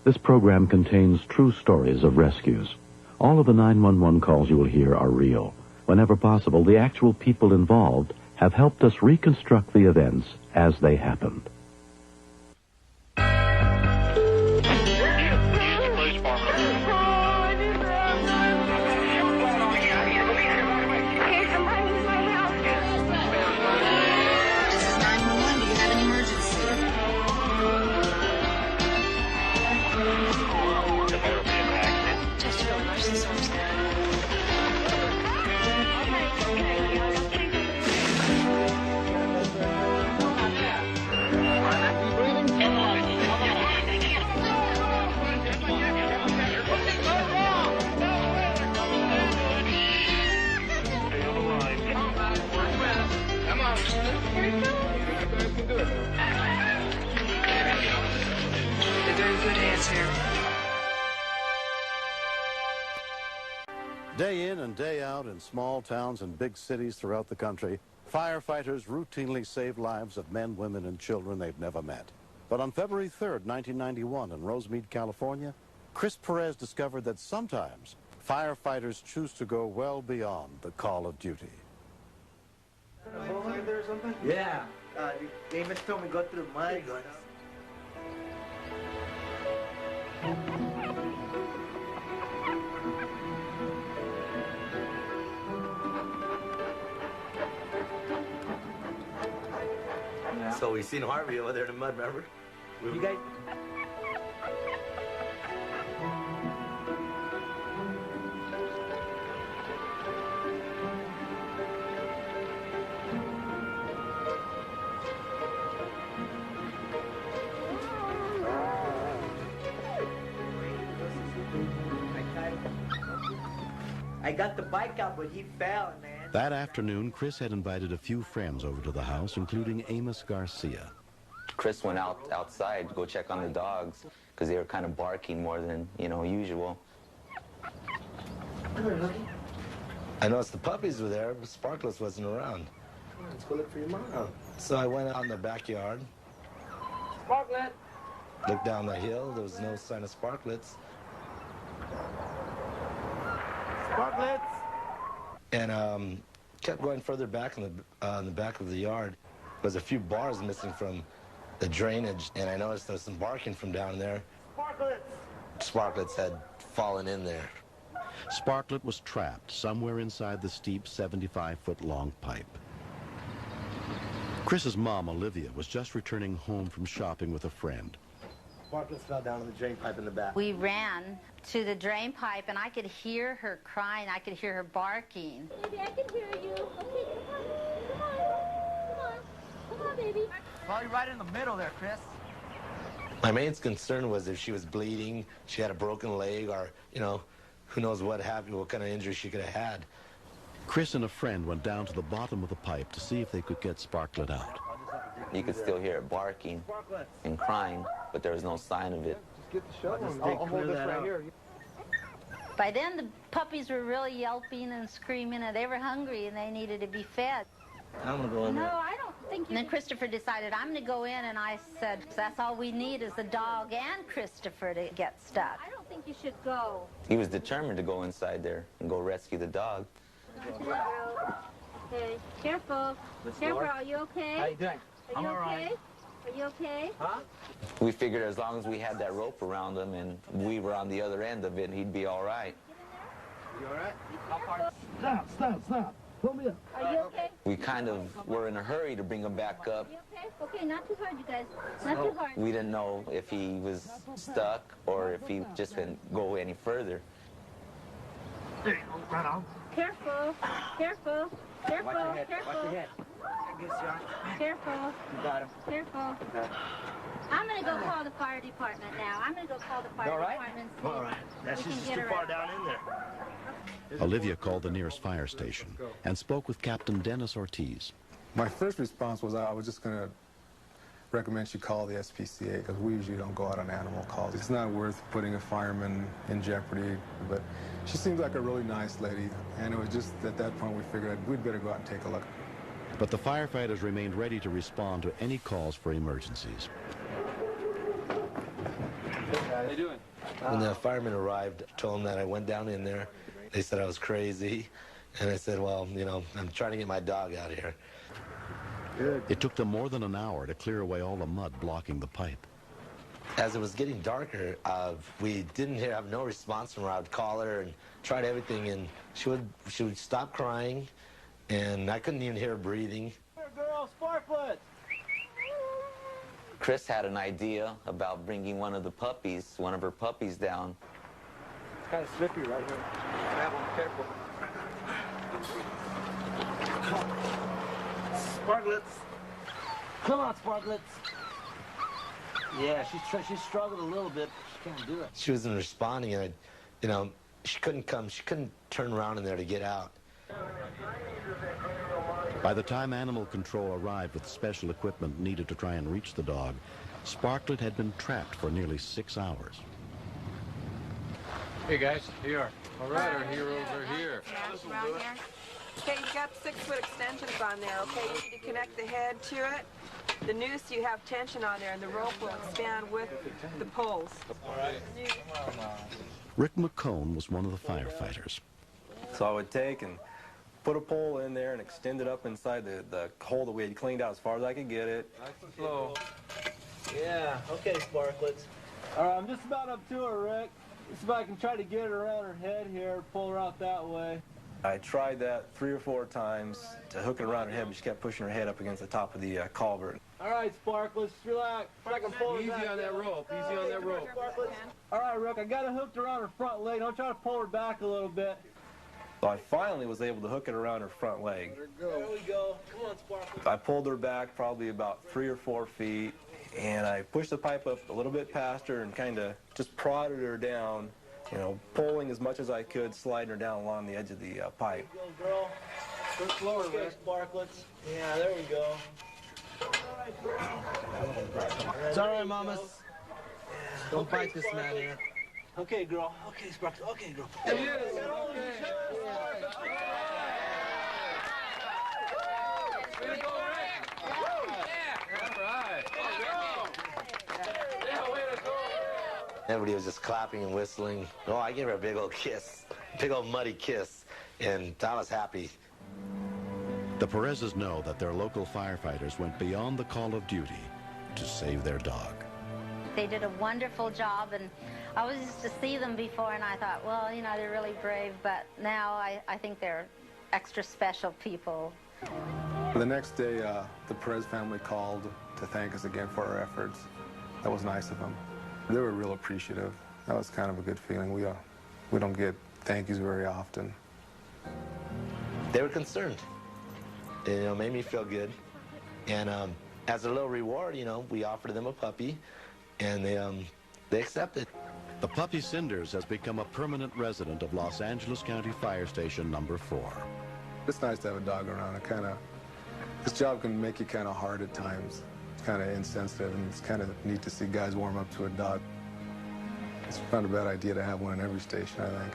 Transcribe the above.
This program contains true stories of rescues. All of the 911 calls you will hear are real. Whenever possible, the actual people involved have helped us reconstruct the events as they happened. Day in and day out in small towns and big cities throughout the country, firefighters routinely save lives of men, women, and children they've never met. But on February 3rd, 1991, in Rosemead, California, Chris Perez discovered that sometimes firefighters choose to go well beyond the call of duty. There or something? Yeah. Amos told me go through mud. So we seen Harvey over there in the mud, remember? You guys... I got the bike out, but he fell, man. That afternoon, Chris had invited a few friends over to the house, including Amos Garcia. Chris went outside to go check on the dogs because they were kind of barking more than, usual. I noticed the puppies were there, but Sparkletts wasn't around. Let's go look for your mom. So I went out in the backyard. Sparklet! Looked down the hill. There was no sign of Sparkletts. Sparkletts! And kept going further back in the back of the yard. There was a few bars missing from the drainage, and I noticed there was some barking from down there. Sparkletts! Sparkletts had fallen in there. Sparklet was trapped somewhere inside the steep 75-foot-long pipe. Chris's mom, Olivia, was just returning home from shopping with a friend. Sparkletts fell down in the drain pipe in the back. We ran to the drain pipe, and I could hear her crying. I could hear her barking. Baby, I can hear you. Okay, come on. Come on. Come on, baby. Probably right in the middle there, Chris. My main concern was if she was bleeding, she had a broken leg, or, who knows what happened, what kind of injury she could have had. Chris and a friend went down to the bottom of the pipe to see if they could get Sparklet out. You could still hear it barking and crying, but there was no sign of it. Just get the shovel. I'll hold this right here. By then, the puppies were really yelping and screaming, and they were hungry, and they needed to be fed. I'm going to go in there. No, I don't think you... And then Christopher decided, I'm going to go in, and I said, that's all we need is the dog and Christopher to get stuck. I don't think you should go. He was determined to go inside there and go rescue the dog. Okay, careful. Careful, are you okay? How you doing? Are you okay? Are you okay? Huh? We figured as long as we had that rope around him and we were on the other end of it, he'd be all right. You all right? Stop. Pull me up. Are you okay? We kind of were in a hurry to bring him back up. Are you okay? Okay, not too hard, you guys. Not too hard. We didn't know if he was stuck or if he just couldn't go any further. There you go, right on. Careful. Careful. Careful. Watch your head. Careful. Watch your head. Good shot. Careful. You got him. Careful. I'm going to go call the fire department now. I'm going to go call the fire department. All right. That's just too far down in there. Olivia called the nearest fire station and spoke with Captain Dennis Ortiz. My first response was I was just going to recommend she call the SPCA because we usually don't go out on animal calls. It's not worth putting a fireman in jeopardy, but she seems like a really nice lady, and it was just at that point we figured we'd better go out and take a look. But the firefighters remained ready to respond to any calls for emergencies. How you doing? When the firemen arrived, I told them that I went down in there. They said I was crazy. And I said, well, you know, I'm trying to get my dog out of here. Good. It took them more than an hour to clear away all the mud blocking the pipe. As it was getting darker, we didn't have no response from her. I would call her and tried everything, and she would stop crying, and I couldn't even hear her breathing. Here, girl, Sparkletts! Chris had an idea about bringing one of her puppies down. It's kind of slippery right here. Grab them, careful. Sparkletts. Come on, Sparkletts. Yeah, she struggled a little bit, but she can't do it. She wasn't responding, and you know, she couldn't turn around in there to get out. By the time animal control arrived with special equipment needed to try and reach the dog, Sparklet had been trapped for nearly 6 hours. Hey guys, here. All right, our heroes are here. Okay, you've got 6-foot extensions on there, okay? You need to connect the head to it. The noose, you have tension on there, and the rope will expand with the poles. All right. Rick McCone was one of the firefighters. So I would take and put a pole in there and extend it up inside the hole that we had cleaned out as far as I could get it. Nice and slow. Yeah, okay, Sparkletts. All right, I'm just about up to her, Rick. Let's see if I can try to get her around her head here, pull her out that way. I tried that 3 or 4 times to hook it around her head, but she kept pushing her head up against the top of the culvert. All right, Sparkletts, relax. I can pull her Easy back. on that rope, easy on that rope. All right, Rick, I got her hooked around her front leg. Don't try to pull her back a little bit. So I finally was able to hook it around her front leg. There we go. Come on, Sparkletts. I pulled her back probably about 3 or 4 feet, and I pushed the pipe up a little bit past her and kind of just prodded her down, you know, pulling as much as I could, sliding her down along the edge of the pipe. There you go, girl. Go slower, Rick. Sparkletts. Yeah, there we go. It's all right, mamas. Don't bite this man here. Okay, girl. Okay, Sparkletts. Okay, girl. Everybody was just clapping and whistling. Oh, I gave her a big old kiss, big old muddy kiss, and I was happy. The Perezes know that their local firefighters went beyond the call of duty to save their dog. They did a wonderful job, and I was used to see them before, and I thought, well, you know, they're really brave, but now I think they're extra special people. The next day, the Perez family called to thank us again for our efforts. That was nice of them. They were real appreciative. That was kind of a good feeling. We don't get thank yous very often. They were concerned. It, you know, made me feel good. And as a little reward, you know, we offered them a puppy, and they accepted. The puppy Cinders has become a permanent resident of Los Angeles County Fire Station number 4. It's nice to have a dog around. This job can make you kind of hard at times. It's kind of insensitive, and it's kind of neat to see guys warm up to a dog. It's not a bad idea to have one in every station, I think.